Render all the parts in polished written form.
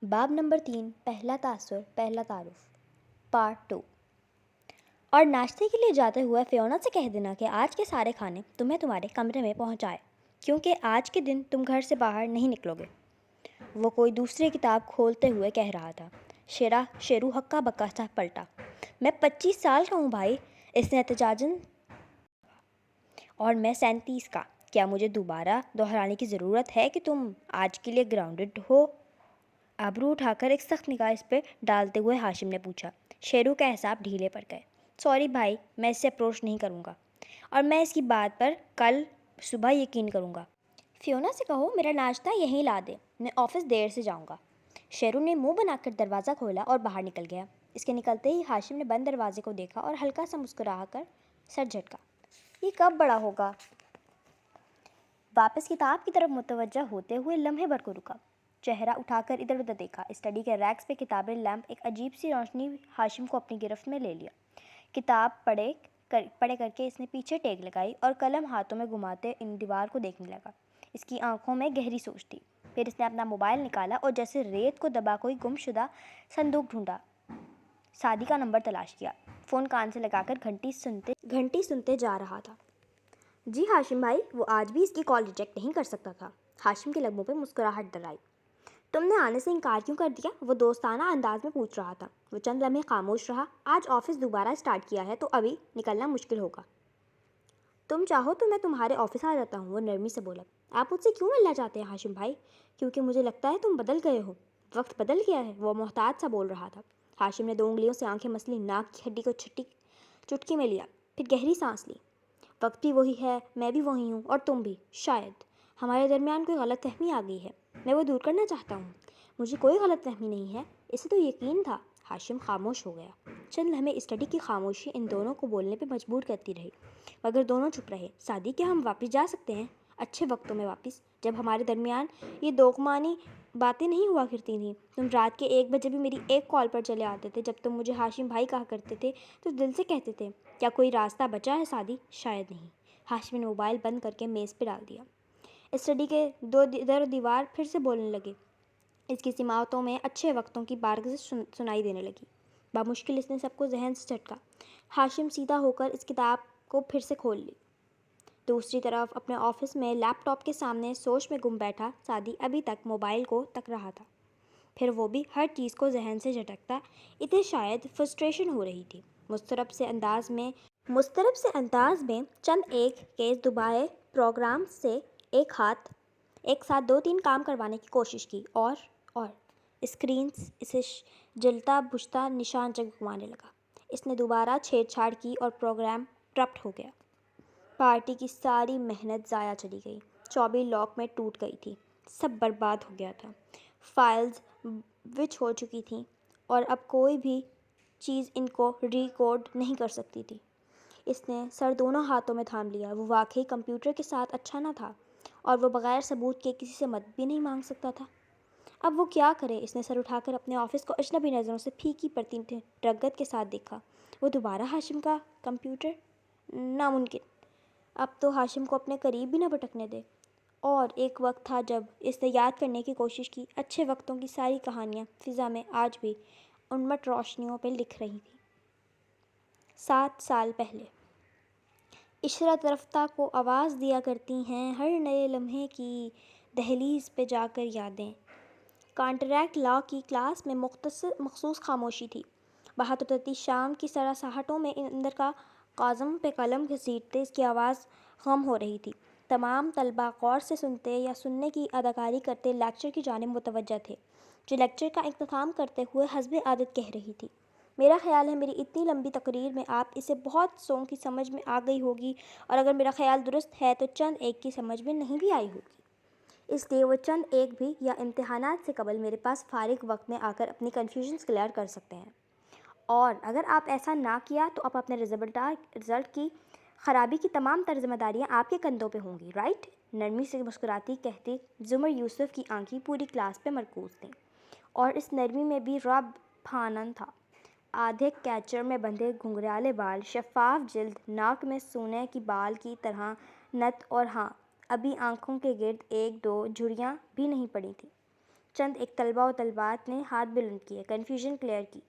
باب نمبر 3 پہلا تاثر پہلا تعارف پارٹ 2۔ اور ناشتے کے لیے جاتے ہوئے فیونا سے کہہ دینا کہ آج کے سارے کھانے تمہیں تمہارے کمرے میں پہنچائے، کیونکہ آج کے دن تم گھر سے باہر نہیں نکلو گے۔ وہ کوئی دوسری کتاب کھولتے ہوئے کہہ رہا تھا۔ شیرو ہکا بکا سا پلٹا۔ میں 25 سال کا ہوں بھائی، اس نے احتجاجاً، اور میں 37 کا۔ کیا مجھے دوبارہ دہرانے کی ضرورت ہے کہ تم آج کے لیے گراؤنڈڈ ہو؟ ابرو اٹھا کر ایک سخت نگاہ اس پہ ڈالتے ہوئے ہاشم نے پوچھا۔ شیرو کے اعصاب ڈھیلے پڑ گئے۔ سوری بھائی، میں اس سے اپروچ نہیں کروں گا، اور میں اس کی بات پر کل صبح یقین کروں گا۔ فیونا سے کہو میرا ناشتہ یہیں لا دے، میں آفس دیر سے جاؤں گا۔ شیرو نے منہ بنا کر دروازہ کھولا اور باہر نکل گیا۔ اس کے نکلتے ہی ہاشم نے بند دروازے کو دیکھا اور ہلکا سا مسکرا کر سر جھٹکا۔ یہ کب بڑا ہوگا؟ واپس کتاب کی طرف متوجہ ہوتے ہوئے لمحے بھر کو رکا، چہرہ اٹھا کر ادھر ادھر دیکھا۔ اسٹڈی کے ریکس پہ کتابیں، لیمپ، ایک عجیب سی روشنی ہاشم کو اپنی گرفت میں لے لیا۔ کتاب پڑھے کر کے اس نے پیچھے ٹیک لگائی اور قلم ہاتھوں میں گھماتے ان دیوار کو دیکھنے لگا۔ اس کی آنکھوں میں گہری سوچ تھی۔ پھر اس نے اپنا موبائل نکالا اور جیسے ریت کو دبا کوئی گم شدہ صندوق ڈھونڈا، سعدی کا نمبر تلاش کیا۔ فون کان سے لگا کر گھنٹی سنتے جا رہا تھا۔ جی ہاشم بھائی، وہ آج بھی اس کی کال ریجیکٹ نہیں کر سکتا تھا۔ ہاشم کے لبوں پہ مسکراہٹ درائی۔ تم نے آنے سے انکار کیوں کر دیا؟ وہ دوستانہ انداز میں پوچھ رہا تھا۔ وہ چند لمحے خاموش رہا۔ آج آفس دوبارہ اسٹارٹ کیا ہے تو ابھی نکلنا مشکل ہوگا۔ تم چاہو تو میں تمہارے آفس آ جاتا ہوں، وہ نرمی سے بولا۔ آپ مجھ سے کیوں ملنا چاہتے ہیں ہاشم بھائی؟ کیونکہ مجھے لگتا ہے تم بدل گئے ہو، وقت بدل گیا ہے، وہ محتاط سا بول رہا تھا۔ ہاشم نے 2 انگلیوں سے آنکھیں مسلی، ناک کی ہڈی کو چٹکی میں لیا، پھر گہری سانس لی۔ وقت بھی وہی ہے، میں بھی وہی ہوں، اور تم بھی۔ شاید ہمارے درمیان کوئی غلط فہمی آ گئی ہے، میں وہ دور کرنا چاہتا ہوں۔ مجھے کوئی غلط فہمی نہیں ہے، اسے تو یقین تھا۔ ہاشم خاموش ہو گیا۔ چند لمحے اسٹڈی کی خاموشی ان دونوں کو بولنے پہ مجبور کرتی رہی، مگر دونوں چپ رہے۔ سعدی، کیا ہم واپس جا سکتے ہیں؟ اچھے وقتوں میں واپس، جب ہمارے درمیان یہ دوکمانی باتیں نہیں ہوا کرتی تھیں۔ تم رات کے 1 بجے بھی میری ایک کال پر چلے آتے تھے۔ جب تم مجھے ہاشم بھائی کہا کرتے تھے تو دل سے کہتے تھے۔ کیا کوئی راستہ بچا ہے سعدی؟ شاید نہیں۔ ہاشم نے موبائل بند کر کے میز پہ ڈال دیا۔ اسٹڈی کے در دیوار پھر سے بولنے لگے۔ اس کی سماعتوں میں اچھے وقتوں کی بارگزش سنائی دینے لگی۔ بامشکل اس نے سب کو ذہن سے جھٹکا۔ ہاشم سیدھا ہو کر اس کتاب کو پھر سے کھول لی۔ دوسری طرف اپنے آفس میں لیپ ٹاپ کے سامنے سوچ میں گم بیٹھا سعدی ابھی تک موبائل کو تک رہا تھا، پھر وہ بھی ہر چیز کو ذہن سے جھٹکتا۔ اتنے شاید فرسٹریشن ہو رہی تھی۔ مضطرب سے انداز میں چند ایک کیس دبائے پروگرام سے ایک ساتھ 2-3 کام کروانے کی کوشش کی، اور اسکرینز اسے جلتا بجھتا نشان جگمگانے لگا۔ اس نے دوبارہ چھیڑ چھاڑ کی اور پروگرام کرپٹ ہو گیا۔ پارٹی کی ساری محنت ضائع چلی گئی۔ چابی لاک میں ٹوٹ گئی تھی، سب برباد ہو گیا تھا۔ فائلز وچ ہو چکی تھیں اور اب کوئی بھی چیز ان کو ری کوڈ نہیں کر سکتی تھی۔ اس نے سر دونوں ہاتھوں میں تھام لیا۔ وہ واقعی کمپیوٹر کے ساتھ اچھا نہ تھا، اور وہ بغیر ثبوت کے کسی سے مدد بھی نہیں مانگ سکتا تھا۔ اب وہ کیا کرے؟ اس نے سر اٹھا کر اپنے آفس کو اجنبی نظروں سے پھیکی پڑتی رغبت کے ساتھ دیکھا۔ وہ دوبارہ ہاشم کا کمپیوٹر؟ ناممکن۔ اب تو ہاشم کو اپنے قریب بھی نہ بھٹکنے دے۔ اور ایک وقت تھا جب اس نے یاد کرنے کی کوشش کی۔ اچھے وقتوں کی ساری کہانیاں فضا میں آج بھی انمٹ روشنیوں پہ لکھ رہی تھیں۔ 7 سال پہلے عشرت رفتہ کو آواز دیا کرتی ہیں ہر نئے لمحے کی دہلیز پہ جا کر یادیں۔ کانٹریکٹ لا کی کلاس میں مخصوص خاموشی تھی۔ باہر اترتی شام کی سراساہٹوں میں اندر کا کاظم پہ قلم گھسیٹتے اس کی آواز خم ہو رہی تھی۔ تمام طلباء غور سے سنتے یا سننے کی اداکاری کرتے لیکچر کی جانب متوجہ تھے، جو لیکچر کا اختتام کرتے ہوئے حسب عادت کہہ رہی تھی۔ میرا خیال ہے میری اتنی لمبی تقریر میں آپ اسے بہت سوں کی سمجھ میں آ گئی ہوگی، اور اگر میرا خیال درست ہے تو چند ایک کی سمجھ میں نہیں بھی آئی ہوگی۔ اس لیے وہ چند ایک بھی یا امتحانات سے قبل میرے پاس فارغ وقت میں آ کر اپنی کنفیوژنز کلیئر کر سکتے ہیں، اور اگر آپ ایسا نہ کیا تو اب اپنے رزلٹ کی خرابی کی تمام ذمہ داریاں آپ کے کندھوں پہ ہوں گی، رائٹ؟ نرمی سے مسکراتی کہتی زمر یوسف کی آنکھیں پوری کلاس پہ مرکوز تھیں، اور اس نرمی میں بھی رعب پھانن تھا۔ آدھے کیچر میں بندھے گھنگریالے بال، شفاف جلد، ناک میں سونے کی بال کی طرح نت، اور ہاں، ابھی آنکھوں کے گرد 1-2 جھریاں بھی نہیں پڑی تھیں۔ چند ایک طلبہ و طالبات نے ہاتھ بلند کیے، کنفیوژن کلیئر کی۔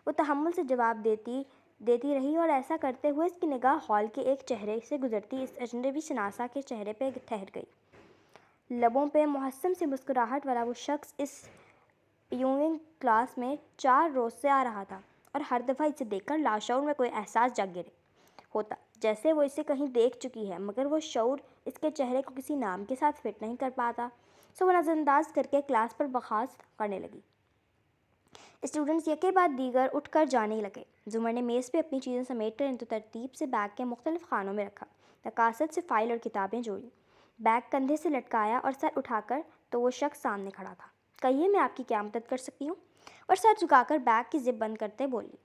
وہ تحمل سے جواب دیتی رہی اور ایسا کرتے ہوئے اس کی نگاہ ہال کے ایک چہرے سے گزرتی اس اجنبی شناسہ کے چہرے پہ ٹھہر گئی۔ لبوں پہ محسن سی مسکراہٹ والا وہ شخص اس ایوننگ کلاس میں 4 روز سے آ رہا تھا، اور ہر دفعہ اسے دیکھ کر لاشعور میں کوئی احساس جگ گرے ہوتا، جیسے وہ اسے کہیں دیکھ چکی ہے، مگر وہ شعور اس کے چہرے کو کسی نام کے ساتھ فٹ نہیں کر پاتا۔ سو وہ نظر انداز کر کے کلاس پر برخاست کرنے لگی۔ اسٹوڈنٹس یکے بعد دیگر اٹھ کر جانے لگے۔ زمر نے میز پہ اپنی چیزیں سمیٹ کر انہیں ترتیب سے بیگ کے مختلف خانوں میں رکھا، نکاست سے فائل اور کتابیں جوڑی، بیگ کندھے سے لٹکایا اور سر اٹھا کر تو وہ شخص سامنے کھڑا تھا۔ کہیے میں آپ کی کیا مدد کر سکتی ہوں؟ اور سر جھکا کر بیگ کی زپ بند کرتے بولی۔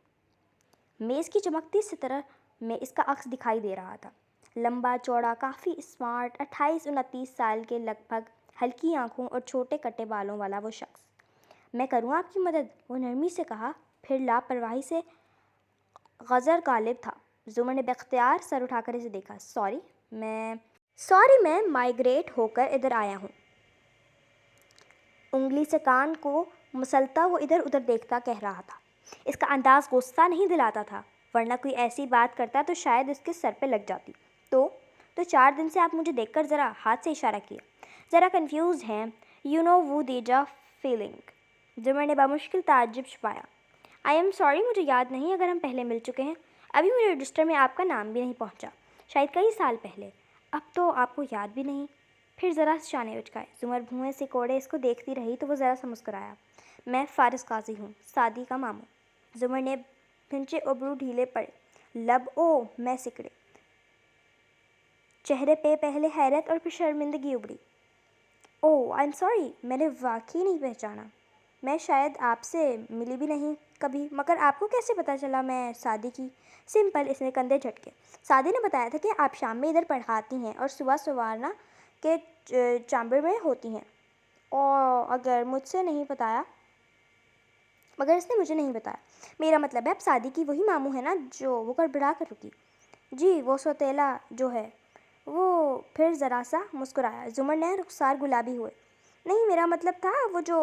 میز کی چمکتی سترہ میں اس کا عکس دکھائی دے رہا تھا، لمبا چوڑا، کافی اسمارٹ، 28-29 سال کے لگ بھگ، ہلکی آنکھوں اور چھوٹے کٹے بالوں والا وہ شخص۔ میں کروں آپ کی مدد؟ وہ نرمی سے کہا، پھر لاپرواہی سے غضب غالب تھا۔ زمر نے باختیار سر اٹھا کر اسے دیکھا۔ سوری میں مائگریٹ ہو کر ادھر آیا ہوں۔ انگلی سے کان کو مسلتا وہ ادھر ادھر دیکھتا کہہ رہا تھا۔ اس کا انداز غصہ نہیں دلاتا تھا، ورنہ کوئی ایسی بات کرتا تو شاید اس کے سر پہ لگ جاتی۔ تو 4 دن سے آپ مجھے دیکھ کر ذرا ہاتھ سے اشارہ کیا، ذرا کنفیوز ہیں، وہ دیجا فیلنگ۔ زمر نے بامشکل تعجب چھپایا۔ آئی ایم سوری، مجھے یاد نہیں اگر ہم پہلے مل چکے ہیں۔ ابھی مجھے رجسٹر میں آپ کا نام بھی نہیں پہنچا، شاید کئی سال پہلے۔ اب تو آپ کو یاد بھی نہیں؟ پھر ذرا شانے اچکائے۔ زمر بھوئیں سے کوڑے اس کو دیکھتی رہی تو وہ ذرا سا مسکرایا۔ میں فارس قاضی ہوں، سعدی کا ماموں۔ زمر نے بھنچے ابرو ڈھیلے پڑے، لب میں سکڑے، چہرے پہ پہلے حیرت اور پھر شرمندگی ابھری۔ آئی ایم سوری، میں نے واقعی نہیں پہچانا۔ میں شاید آپ سے ملی بھی نہیں کبھی، مگر آپ کو کیسے پتہ چلا میں سعدی کی؟ سمپل، اس نے کندھے جھٹکے۔ سعدی نے بتایا تھا کہ آپ شام میں ادھر پڑھاتی ہیں اور صبح سوارنا کے چامبر میں ہوتی ہیں، اور مگر اس نے مجھے نہیں بتایا۔ میرا مطلب ہے آپ سعدی کی وہی ماموں ہے نا جو وہ گڑبڑا کر رکی؟ جی، وہ سوتیلا جو ہے وہ۔ پھر ذرا سا مسکرایا۔ زمر نے رخسار گلابی ہوئے۔ نہیں، میرا مطلب تھا وہ جو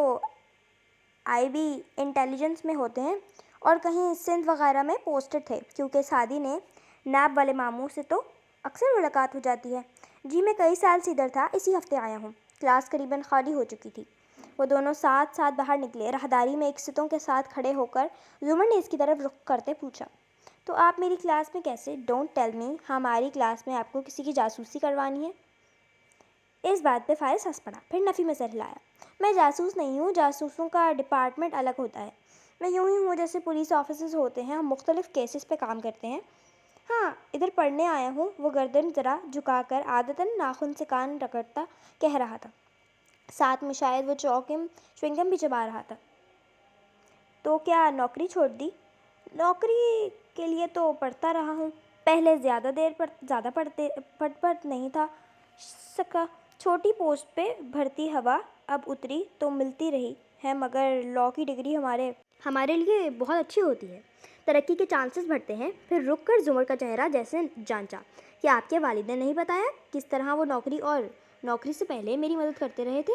آئی بی انٹیلیجنس میں ہوتے ہیں اور کہیں سندھ وغیرہ میں پوسٹڈ تھے، کیونکہ سعدی نے نیب والے ماموں سے تو اکثر ملاقات ہو جاتی ہے۔ جی، میں کئی سال سے ادھر تھا، اسی ہفتے آیا ہوں۔ کلاس قریباً خالی ہو چکی تھی۔ وہ دونوں ساتھ باہر نکلے۔ راہداری میں اکستوں کے ساتھ کھڑے ہو کر زمر نے اس کی طرف رخ کرتے پوچھا، تو آپ میری کلاس میں کیسے؟ ڈونٹ ٹیل می ہماری کلاس میں آپ کو کسی کی جاسوسی کروانی ہے؟ اس بات پہ فارس ہنس پڑا، پھر نفی میں سر ہلایا۔ میں جاسوس نہیں ہوں، جاسوسوں کا ڈپارٹمنٹ الگ ہوتا ہے۔ میں یوں ہی ہوں جیسے پولیس آفیسرز ہوتے ہیں، ہم مختلف کیسز پہ کام کرتے ہیں۔ ہاں، ادھر پڑھنے آیا ہوں۔ وہ گردن ذرا جھکا کر عادتاً ناخن سے کان رگڑتا کہہ رہا تھا، ساتھ میں شاید وہ چوئنگم بھی چبا رہا تھا۔ تو کیا نوکری چھوڑ دی؟ نوکری کے لیے تو پڑھتا رہا ہوں، پہلے زیادہ پڑھ نہیں تھا سکا، چھوٹی پوسٹ پہ بھرتی ہوا، اب اتری تو ملتی رہی ہے، مگر لاء کی ڈگری ہمارے لیے بہت اچھی ہوتی ہے، ترقی کے چانسز بڑھتے ہیں۔ پھر رک کر زمر کا چہرہ جیسے جانچا، کیا آپ کے والد نے نہیں بتایا کس طرح وہ نوکری سے پہلے میری مدد کرتے رہے تھے؟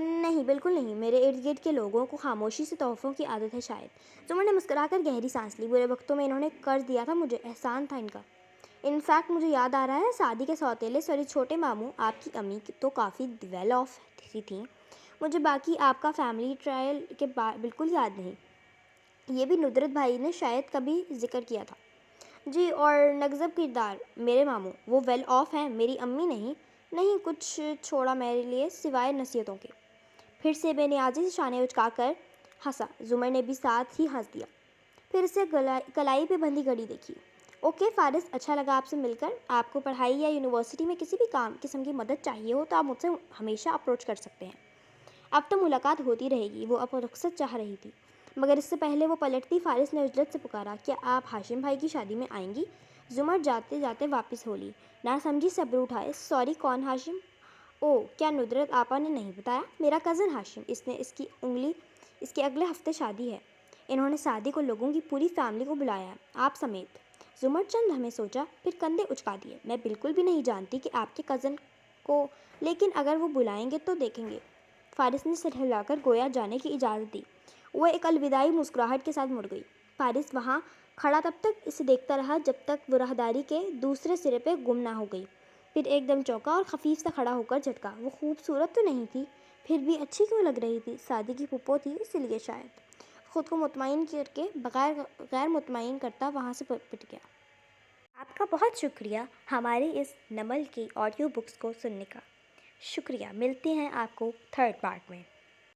نہیں، بالکل نہیں، میرے ارد گرد کے لوگوں کو خاموشی سے تحفوں کی عادت ہے شاید۔ زمر نے مسکرا کر گہری سانس لی۔ برے وقتوں میں انہوں نے قرض دیا تھا مجھے، احسان تھا ان کا۔ انفیکٹ مجھے یاد آ رہا ہے، سعدی کے سوتیلے چھوٹے ماموں آپ کی امی تو کافی ویل آف تھیں۔ مجھے باقی آپ کا فیملی ٹرائل کے بالکل یاد نہیں۔ یہ بھی ندرت بھائی نے شاید کبھی ذکر کیا تھا۔ جی، اور نگزب کردار میرے ماموں، وہ ویل آف ہیں، میری امی نہیں کچھ چھوڑا میرے لیے سوائے نصیحتوں کے۔ پھر سے بے نیازی سے شانے اچکا کر ہنسا۔ زمر نے بھی ساتھ ہی ہنس دیا، پھر اسے کلائی پہ بندھی گھڑی دیکھی۔ اوکے فارس، اچھا لگا آپ سے مل کر۔ آپ کو پڑھائی یا یونیورسٹی میں کسی بھی قسم کی مدد چاہیے ہو تو آپ مجھ سے ہمیشہ اپروچ کر سکتے ہیں۔ اب تو ملاقات ہوتی رہے گی۔ وہ اب رخصت چاہ رہی تھی، مگر اس سے پہلے وہ پلٹتی فارس نے عجلت سے پکارا، کیا آپ ہاشم بھائی کی شادی میں آئیں گی؟ زمر جاتے جاتے واپس ہو لی، نہ سمجھی سے ابرو اٹھائے۔ سوری، کون ہاشم؟ کیا ندرت آپا نے نہیں بتایا؟ میرا کزن ہاشم، اس کے اگلے ہفتے شادی ہے۔ انہوں نے سعدی کو لوگوں کی پوری فیملی کو بلایا ہے، آپ سمیت۔ زمر چند لمحے سوچا، پھر کندھے اچکا دیے۔ میں بالکل بھی نہیں جانتی کہ آپ کے کزن کو، لیکن اگر وہ بلائیں گے تو دیکھیں گے۔ فارس نے سر ہلا کر گویا جانے کی اجازت دی۔ وہ ایک الوداعی مسکراہٹ کے ساتھ مڑ گئی۔ فارس وہاں کھڑا تب تک اسے دیکھتا رہا جب تک وہ راہداری کے دوسرے سرے پہ گم نہ ہو گئی۔ پھر ایک دم چونکا اور خفیف سا کھڑا ہو کر جھٹکا۔ وہ خوبصورت تو نہیں تھی، پھر بھی اچھی کیوں لگ رہی تھی؟ سادی کی پھپھو تھی اس لیے شاید۔ خود کو مطمئن کر کے بغیر غیر مطمئن کرتا وہاں سے پٹ گیا۔ آپ کا بہت شکریہ ہماری اس نمل کی آڈیو بکس کو سننے کا۔ شکریہ، ملتے ہیں آپ کو 3rd پارٹ میں۔